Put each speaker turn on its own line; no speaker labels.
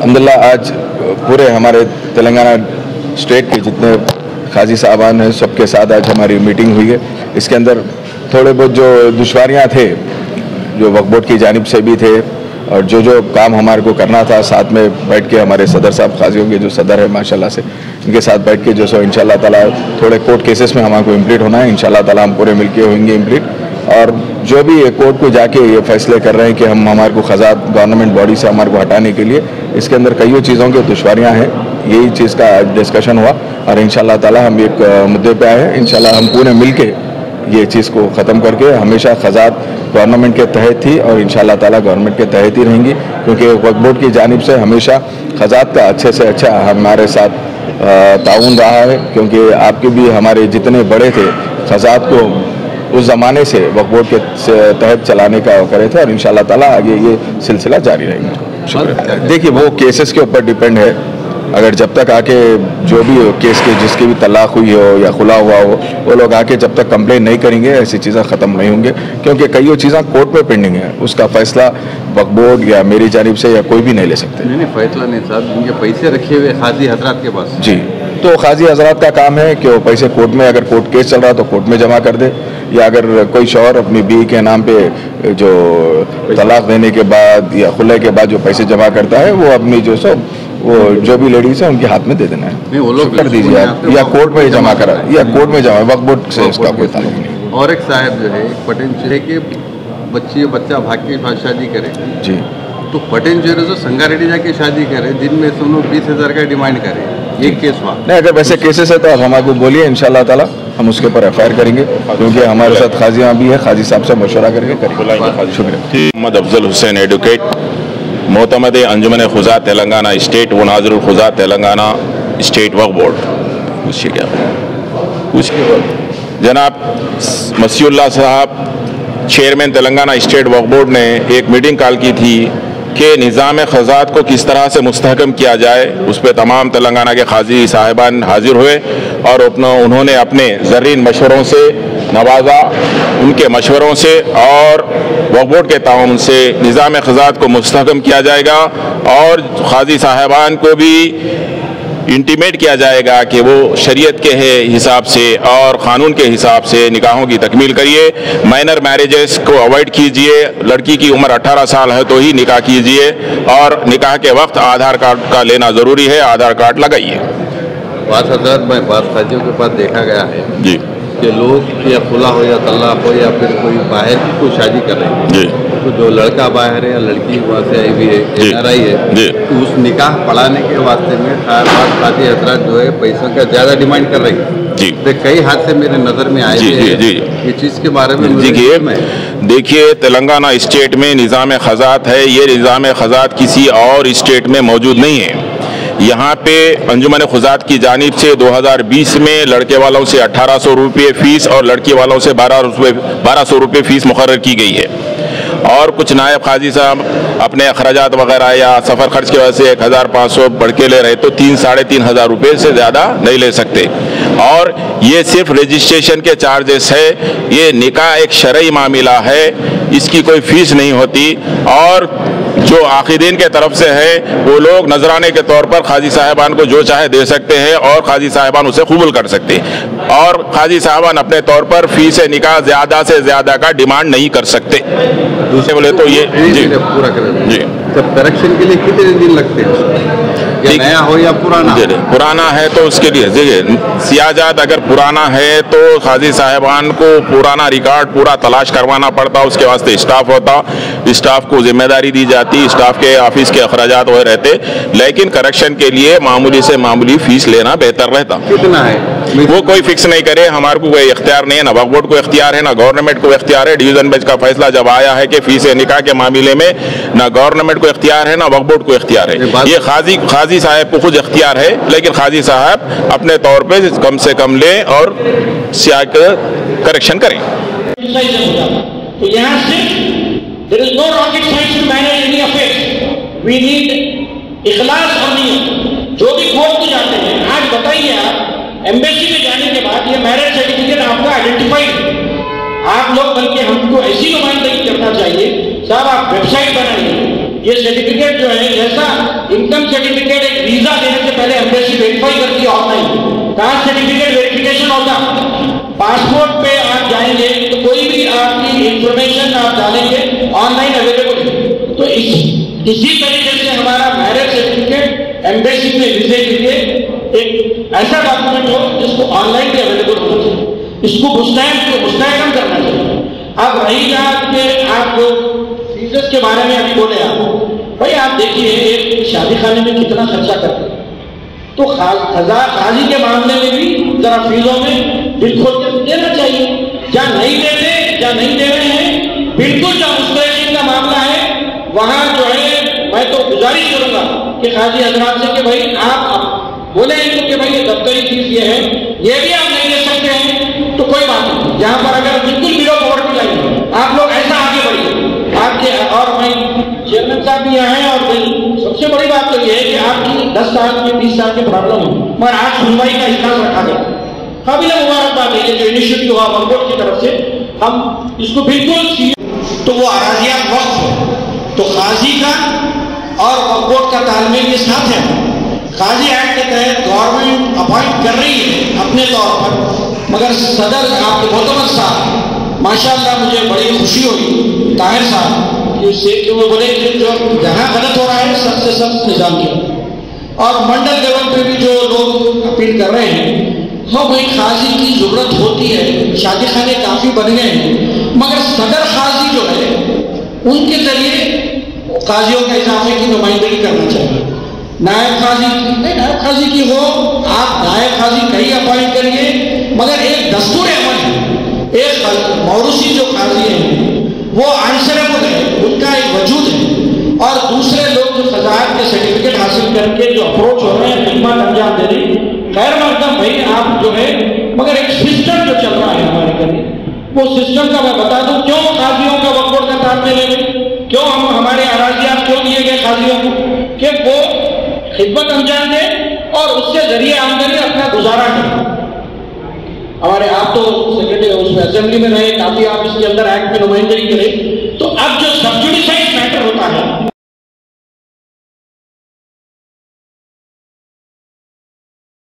الحمدللہ آج پورے ہمارے تلنگانہ اسٹیٹ کے جتنے قاضی صاحبان ہیں سب کے ساتھ آج ہماری میٹنگ ہوئی ہے. اس کے اندر تھوڑے بہت جو دشواریاں تھے جو وقف بورڈ کی جانب سے بھی تھے اور جو کام ہمارے کو کرنا تھا ساتھ میں بیٹھ کے ہمارے صدر صاحب قاضیوں کے جو صدر ہے ماشاءاللہ سے ان کے ساتھ بیٹھ کے جو سو انشاءاللہ تعالیٰ تھوڑے کورٹ کیسز میں ہمارے کو امپلیٹ ہونا ہے. انشاءاللہ تعالیٰ ہم پورے مل کے ہوئیں گے امپلیٹ. اور جو بھی کورٹ کو جا کے یہ فیصلے کر رہے ہیں کہ ہم ہمارے کو خزانہ گورنمنٹ باڈی سے ہمارے کو ہٹانے کے لیے اس کے اندر کئی چیزوں کی دشواریاں ہیں. یہی چیز کا ڈسکشن ہوا اور انشاءاللہ تعالیٰ ہم ایک مدعے پہ آئے ہیں. انشاءاللہ ہم پورے مل کے یہ چیز کو ختم کر کے ہمیشہ خزانہ گورنمنٹ کے تحت تھی اور انشاءاللہ تعالیٰ گورنمنٹ کے تحت ہی رہیں گی کیونکہ وقف بورڈ کی جانب سے ہمیشہ خزانہ کا اچھے سے اچھا ہمارے ساتھ تعاون رہا ہے. کیونکہ آپ کے بھی ہمارے جتنے بڑے تھے خزانہ کو اس زمانے سے وقف بورڈ کے تحت چلانے کا کرے تھے اور انشاءاللہ تعالیٰ آگے یہ سلسلہ جاری رہے گا. شکریہ. دیکھیے وہ کیسز کے اوپر ڈیپینڈ ہے. اگر جب تک آ کے جو بھی کیس کے جس کی بھی طلاق ہوئی ہو یا خلا ہوا ہو وہ لوگ آ کے جب تک کمپلین نہیں کریں گے ایسی چیزیں ختم نہیں ہوں گے کیونکہ کئی چیزیں کورٹ میں پینڈنگ ہیں. اس کا فیصلہ وقف بورڈ یا میری جانب سے یا کوئی بھی نہیں لے سکتے.
نہیں فیصلہ نہیں صاحب ان کے پیسے رکھے ہوئے قاضی حضرات کے پاس.
جی تو قاضی حضرات کا کام ہے کہ وہ پیسے کورٹ میں اگر کورٹ کیس چل رہا تو کورٹ میں جمع کر دے یا اگر کوئی شوہر اپنی بیوی کے نام پہ جو طلاق دینے کے بعد یا خلے کے بعد جو پیسے جمع کرتا ہے وہ اپنی وہ جو بھی لیڈیز ہیں ان کے ہاتھ میں دے دینا ہے.
وہ لوگ
کر دیجیے آپ یا کورٹ میں جمع کرا یا کورٹ میں جمع وقف بورڈ سے اس کا کوئی تعلق نہیں.
اور ایک صاحب جو ہے پوٹینشیل ہے کہ بچہ بھاگ کے شادی کرے.
جی
تو پوٹینشیل جو سنگا ریڈی جا کے شادی کرے جن میں سے انہوں 20,000 کا ڈیمانڈ کرے. یہ کیس ہوا نہیں. اگر
ویسے کیسز ہے تو آپ ہمارے کو بولیے انشاءاللہ تعالیٰ ہم اس کے اوپر ایف آئی آر کریں گے کیونکہ ہمارے ساتھ قاضیاں بھی ہے. قاضی صاحب سے مشورہ کر کے کریں گے. شکریہ.
محمد افضل حسین ایڈوکیٹ معتمد انجمن قضات تلنگانہ اسٹیٹ و ناظر القضات تلنگانہ اسٹیٹ وقف بورڈ. پوچھیے کیا پوچھیے. جناب مسیح اللہ صاحب چیئرمین تلنگانہ اسٹیٹ وقف بورڈ نے ایک میٹنگ کال کی تھی کہ نظام خزانہ کو کس طرح سے مستحکم کیا جائے. اس پہ تمام تلنگانہ کے قاضی صاحبان حاضر ہوئے اور انہوں نے اپنے زرعین مشوروں سے نوازا. ان کے مشوروں سے اور وقف بورڈ کے تعاون سے نظام خزانہ کو مستحکم کیا جائے گا اور قاضی صاحبان کو بھی انٹیمیٹ کیا جائے گا کہ وہ شریعت کے حساب سے اور قانون کے حساب سے نکاحوں کی تکمیل کریے. مائنر میرجز کو اوائڈ کیجئے. لڑکی کی عمر 18 سال ہے تو ہی نکاح کیجئے اور نکاح کے وقت آدھار کارڈ کا لینا ضروری ہے. آدھار کارڈ لگائیے.
بعض حضرات میں بعض قاضیوں کے پاس دیکھا گیا ہے
جی
کہ لوگ یا خلا ہو یا طلاق ہو یا پھر کوئی باہر کی کوئی شادی کر رہے ہیں
جی
تو جو لڑکا باہر ہے یا لڑکی وہاں سے آئی ہوئی ہے NRI ہے تو اس نکاح پڑھانے کے واسطے میں بعض قاضی حضرات جو ہے پیسوں کا زیادہ ڈیمانڈ کر رہے ہیں.
جی
کئی حادثے میرے نظر میں آئے ہیں. یہ چیز کے بارے میں
دیکھیے تلنگانہ اسٹیٹ میں نظام خزانہ ہے. یہ نظام خزانہ کسی اور اسٹیٹ میں موجود نہیں ہے. یہاں پہ انجمن قضات کی جانب سے 2020 میں لڑکے والوں سے 1800 روپے فیس اور لڑکی والوں سے 1200 روپے فیس مقرر کی گئی ہے. اور کچھ نائب قاضی صاحب اپنے اخراجات وغیرہ یا سفر خرچ کی وجہ سے 1500 بڑھ کے لے رہے تو 3,500 روپے سے زیادہ نہیں لے سکتے. اور یہ صرف رجسٹریشن کے چارجز ہے. یہ نکاح ایک شرعی معاملہ ہے. اس کی کوئی فیس نہیں ہوتی. اور جو عاقدین کے طرف سے ہے وہ لوگ نذرانے کے طور پر قاضی صاحبان کو جو چاہے دے سکتے ہیں اور قاضی صاحبان اسے قبول کر سکتے ہیں. اور قاضی صاحبان اپنے طور پر فیس نکاح زیادہ سے زیادہ کا ڈیمانڈ نہیں کر سکتے. دوسرے بولے تو یہ
جی پورا کریں. جی جب کریکشن کے لیے کتنے دن لگتے ہیں یا نیا ہو یا پرانا؟
پرانا ہے تو اس کے لیے سیاجات اگر پرانا ہے تو قاضی صاحبان کو پرانا ریکارڈ پورا تلاش کروانا پڑتا. اس کے واسطے اسٹاف ہوتا. اسٹاف کو ذمہ داری دی جاتی. اسٹاف کے آفس کے اخراجات وہ رہتے. لیکن کریکشن کے لیے معمولی سے معمولی فیس لینا بہتر رہتا.
کتنا ہے
وہ کوئی فکس نہیں کرے. ہمارے کو کوئی اختیار نہیں ہے. نہ وقف بورڈ کو اختیار ہے نہ گورنمنٹ کو اختیار ہے. ڈویژن بینچ کا فیصلہ جب آیا ہے کہ فیس نکاح کے معاملے میں نہ گورنمنٹ کو اختیار ہے نہ وقف بورڈ کو اختیار ہے. یہ قاضی صاحب کو خود اختیار ہے. لیکن قاضی صاحب اپنے طور پہ کم سے کم لیں اور کریکشن کریں.
تو یہاں سے there is no rocket science to manage any affairs. We need اخلاص اور نیت. جو بھی کورٹ میں جاتے ہیں آج بتائیے آپ ایمبیسی میں جانے کے بعد یہ میرج سرٹیفکیٹ آپ کا آئیڈینٹیفائڈ ہے. آپ لوگ بلکہ ہم کو ایسی نمائندگی کرنا چاہیے. صاحب آپ ویب سائٹ بنائیے یہ سرٹیفکیٹ جو ہے جیسا انکم سرٹیفکیٹ ایک ویزا دینے سے پہلے ایمبیسی ویریفائی کرتی ہے on line, cost certificate verification ہوتا، پاسپورٹ پہ آپ جائیں گے تو کوئی بھی آپ کی انفارمیشن آپ ڈالیں گے آن لائن اویلیبل ہے. تو اسی طریقے سے ہمارا میرج سرٹیفکیٹ ایمبیسی میں ویزے کے لیے ایک ایسا ڈاکومنٹ ہو جس کو آن لائن بھی اویلیبل ہونا چاہیے، اس کو مستحکم کرنا چاہیے. اب رہی بات کہ آپ کو فیسز کے بارے میں ابھی بولے آپ، بھائی آپ دیکھیے ایک شادی خانے میں کتنا خرچہ کرتے ہیں، تو قاضی کے معاملے میں بھی ذرا فیسوں میں دل کھول کے دینا چاہیے. جہاں نہیں دیتے، جہاں نہیں دے رہے ہیں، بالکل جہاں مستحقین کا معاملہ ہے وہاں جو ہے میں تو گزارش کروں گا کہ قاضی حضرات سے کہ بھائی آپ بولیں کہ بھائی یہ دفتری فیس یہ ہے، یہ بھی آپ نہیں دے سکتے ہیں تو کوئی بات نہیں. جہاں پر اگر بالکل بلو پاورٹی لائن آپ لوگ ایسا آگے بڑھیے آپ کے. اور میں چیئرمین صاحب بھی یہاں ہیں، اور سب سے بڑی بات تو یہ ہے کہ آپ کی 10 سال کے 20 سال کے پرابلم ہے، مگر آج سنوائی کا اجلاس رکھا گیا. قابل مبارکباد ہے یہ جو انیشیٹو ہوا وقف بورڈ کی طرف سے، ہم اس کو بالکل. تو وہ اراضیات وقف ہے تو قاضی کا اور وقف بورڈ کا تال میل یہ ساتھ ہے. قاضی ایکٹ کے تحت گورنمنٹ اپوائنٹ کر رہی ہے اپنے طور پر، مگر صدر آپ کے معتمد صاحب ماشاءاللہ مجھے بڑی خوشی ہوئی طاہر صاحب کہ وہ بولے کہ جو جہاں غلط ہو رہا ہے سب سے سخت نظام کیا. اور منڈل لیول پہ بھی جو لوگ اپیل کر رہے ہیں، ہاں بھائی قاضی کی ضرورت ہوتی ہے، شادی خانے کافی بن گئے ہیں، مگر صدر قاضی جو ہے ان کے ذریعے قاضیوں کے اضافے کی نمائندگی کرنا چاہیے. نائب قاضی کی ہو، آپ نائب قاضی کہیں اپوائنٹ کریے، مگر ایک دستور عمل ہے، ایک موروثی جو قاضی ہیں وہ آنسریبل ہے، ان کا ایک وجود ہے، اور دوسرے لوگ جو قضاءت کے سرٹیفکیٹ حاصل کر کے جو اپروچ ہو رہے ہیں خدمات انجام دے رہے ہیں، خیر مقدم بھائی آپ جو ہے، مگر ایک سسٹم جو چل رہا ہے ہمارے قریب، وہ سسٹم کا میں بتا دوں کیوں قاضیوں کا وقف بورڈ کا تال میل ہے، کیوں ہمارے اراضیات کیوں دیے گئے قاضیوں کو کہ وہ خدمت انجام دیں اور اس سے ذریعے آمدنی اپنا گزارا کریں. ہمارے آپ تو سیکرٹری اس میں اسمبلی میں رہے، کافی آپ اس کے اندر ایکٹ میں نمائندگی کریں،